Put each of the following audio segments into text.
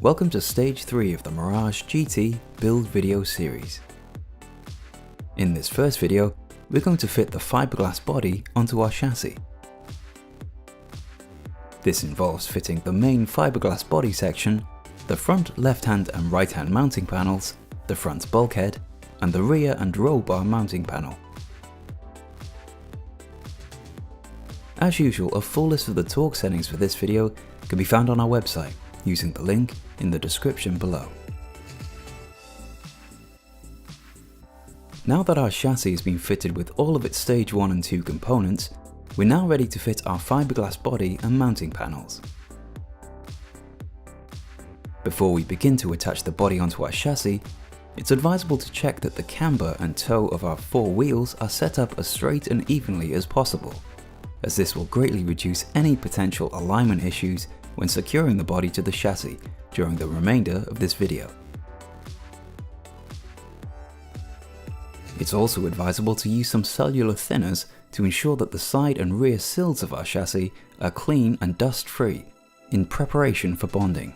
Welcome to Stage 3 of the Mirage GT build video series. In this first video, we're going to fit the fiberglass body onto our chassis. This involves fitting the main fiberglass body section, the front left-hand and right-hand mounting panels, the front bulkhead, and the rear and roll bar mounting panel. As usual, a full list of the torque settings for this video can be found on our website using the link in the description below. Now that our chassis has been fitted with all of its stage 1 and 2 components, we're now ready to fit our fiberglass body and mounting panels. Before we begin to attach the body onto our chassis, it's advisable to check that the camber and toe of our 4 wheels are set up as straight and evenly as possible, as this will greatly reduce any potential alignment issues when securing the body to the chassis during the remainder of this video. It's also advisable to use some cellular thinners to ensure that the side and rear sills of our chassis are clean and dust-free in preparation for bonding.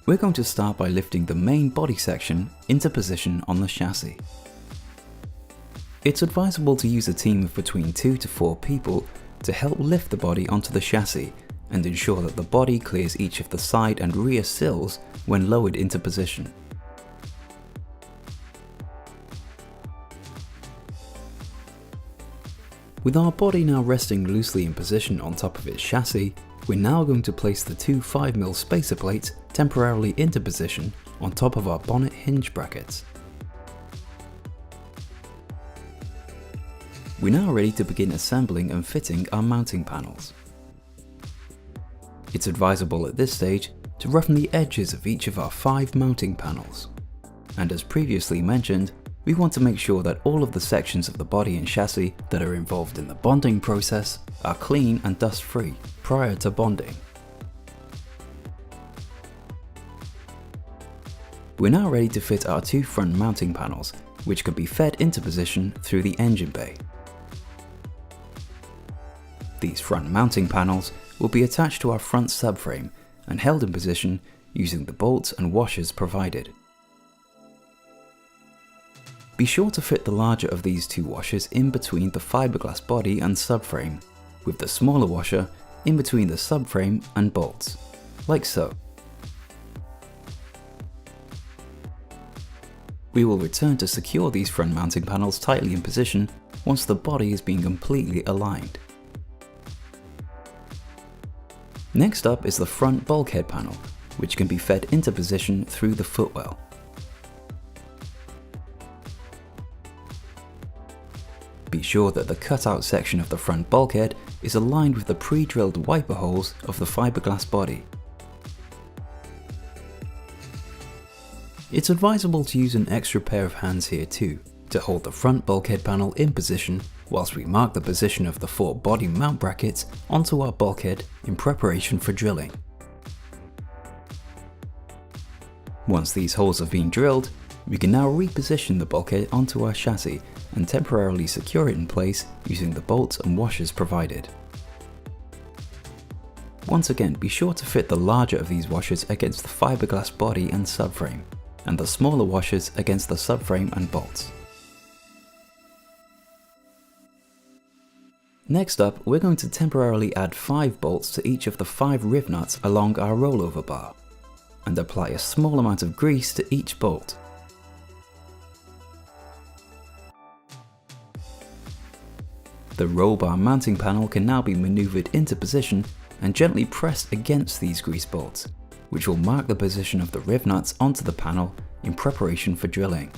We're going to start by lifting the main body section into position on the chassis. It's advisable to use a team of between 2 to 4 people to help lift the body onto the chassis and ensure that the body clears each of the side and rear sills when lowered into position. With our body now resting loosely in position on top of its chassis, we're now going to place the 2 5mm spacer plates temporarily into position on top of our bonnet hinge brackets. We're now ready to begin assembling and fitting our mounting panels. It's advisable at this stage to roughen the edges of each of our 5 mounting panels. And as previously mentioned, we want to make sure that all of the sections of the body and chassis that are involved in the bonding process are clean and dust-free prior to bonding. We're now ready to fit our 2 front mounting panels, which can be fed into position through the engine bay. These front mounting panels will be attached to our front subframe and held in position using the bolts and washers provided. Be sure to fit the larger of these 2 washers in between the fiberglass body and subframe, with the smaller washer in between the subframe and bolts, like so. We will return to secure these front mounting panels tightly in position once the body has been completely aligned. Next up is the front bulkhead panel, which can be fed into position through the footwell. Be sure that the cutout section of the front bulkhead is aligned with the pre-drilled wiper holes of the fiberglass body. It's advisable to use an extra pair of hands here too, to hold the front bulkhead panel in position whilst we mark the position of the 4 body mount brackets onto our bulkhead in preparation for drilling. Once these holes have been drilled, we can now reposition the bulkhead onto our chassis and temporarily secure it in place using the bolts and washers provided. Once again, be sure to fit the larger of these washers against the fiberglass body and subframe, and the smaller washers against the subframe and bolts. Next up, we're going to temporarily add 5 bolts to each of the 5 riv nuts along our rollover bar, and apply a small amount of grease to each bolt. The roll bar mounting panel can now be maneuvered into position and gently pressed against these grease bolts, which will mark the position of the riv nuts onto the panel in preparation for drilling.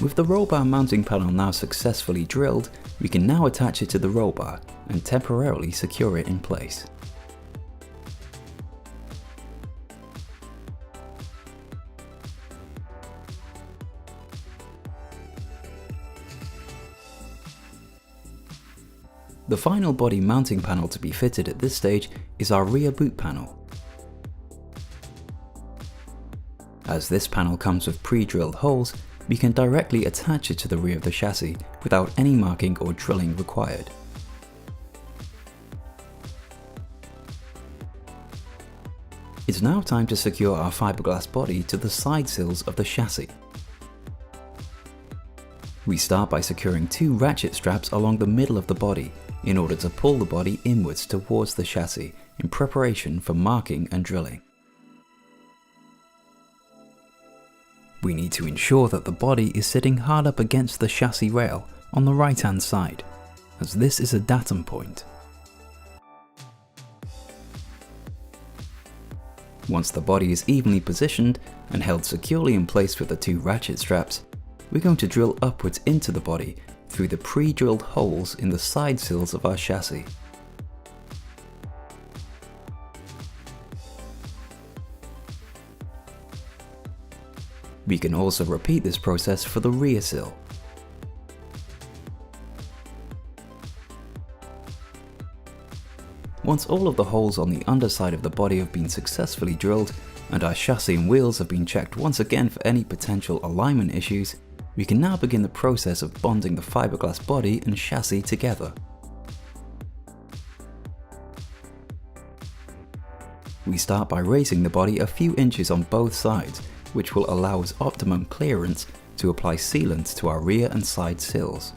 With the roll bar mounting panel now successfully drilled, we can now attach it to the roll bar and temporarily secure it in place. The final body mounting panel to be fitted at this stage is our rear boot panel. As this panel comes with pre-drilled holes, we can directly attach it to the rear of the chassis without any marking or drilling required, is now time to secure our fiberglass body to the side sills of the chassis. We start by securing 2 ratchet straps along the middle of the body in order to pull the body inwards towards the chassis in preparation for marking and drilling. We need to ensure that the body is sitting hard up against the chassis rail on the right hand side, as this is a datum point. Once the body is evenly positioned and held securely in place with the 2 ratchet straps, we're going to drill upwards into the body through the pre-drilled holes in the side sills of our chassis. We can also repeat this process for the rear sill. Once all of the holes on the underside of the body have been successfully drilled and our chassis and wheels have been checked once again for any potential alignment issues, we can now begin the process of bonding the fiberglass body and chassis together. We start by raising the body a few inches on both sides, which will allow us optimum clearance to apply sealant to our rear and side sills.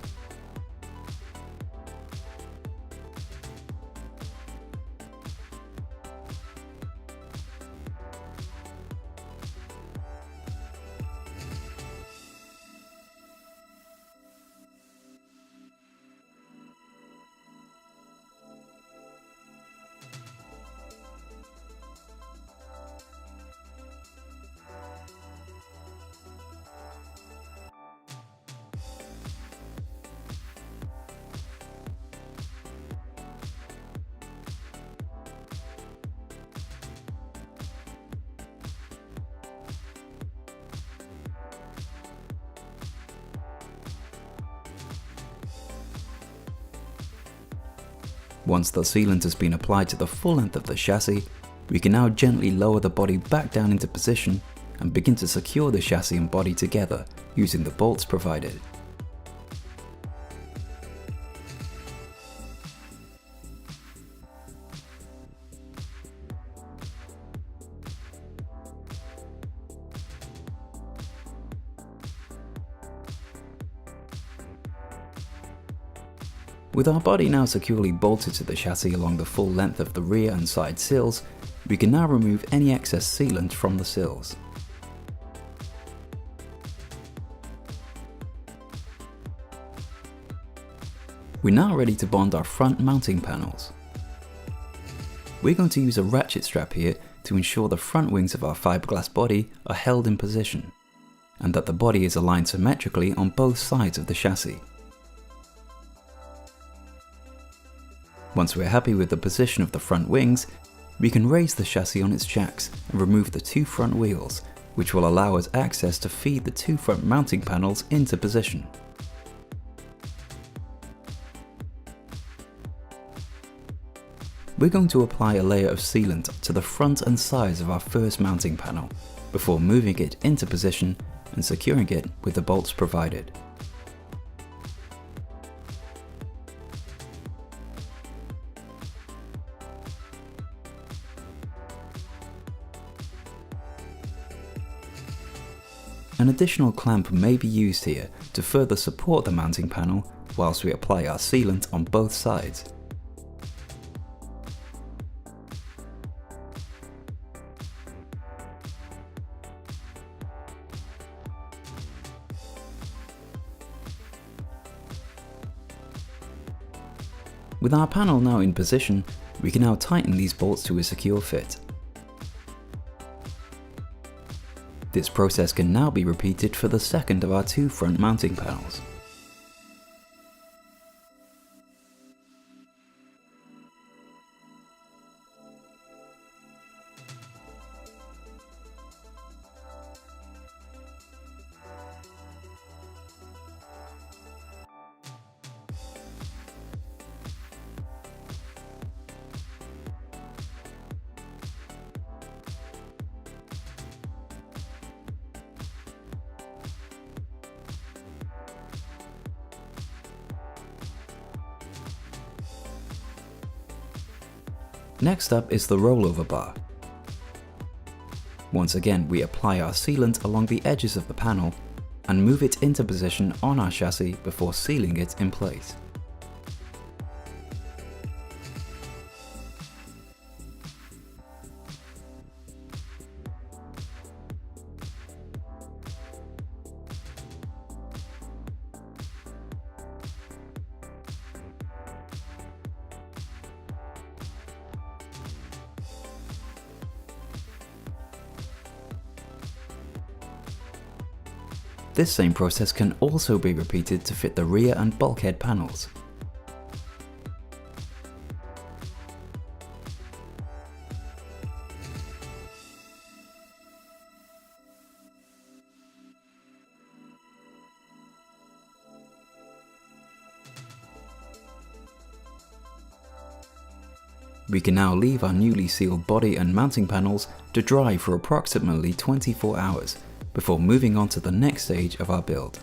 Once the sealant has been applied to the full length of the chassis, we can now gently lower the body back down into position and begin to secure the chassis and body together using the bolts provided. With our body now securely bolted to the chassis along the full length of the rear and side sills, we can now remove any excess sealant from the sills. We're now ready to bond our front mounting panels. We're going to use a ratchet strap here to ensure the front wings of our fiberglass body are held in position, and that the body is aligned symmetrically on both sides of the chassis. Once we're happy with the position of the front wings, we can raise the chassis on its jacks and remove the 2 front wheels, which will allow us access to feed the 2 front mounting panels into position. We're going to apply a layer of sealant to the front and sides of our first mounting panel before moving it into position and securing it with the bolts provided. An additional clamp may be used here to further support the mounting panel whilst we apply our sealant on both sides. With our panel now in position, we can now tighten these bolts to a secure fit. This process can now be repeated for the second of our 2 front mounting panels. Next up is the rollover bar. Once again, we apply our sealant along the edges of the panel and move it into position on our chassis before sealing it in place. This same process can also be repeated to fit the rear and bulkhead panels. We can now leave our newly sealed body and mounting panels to dry for approximately 24 hours before moving on to the next stage of our build.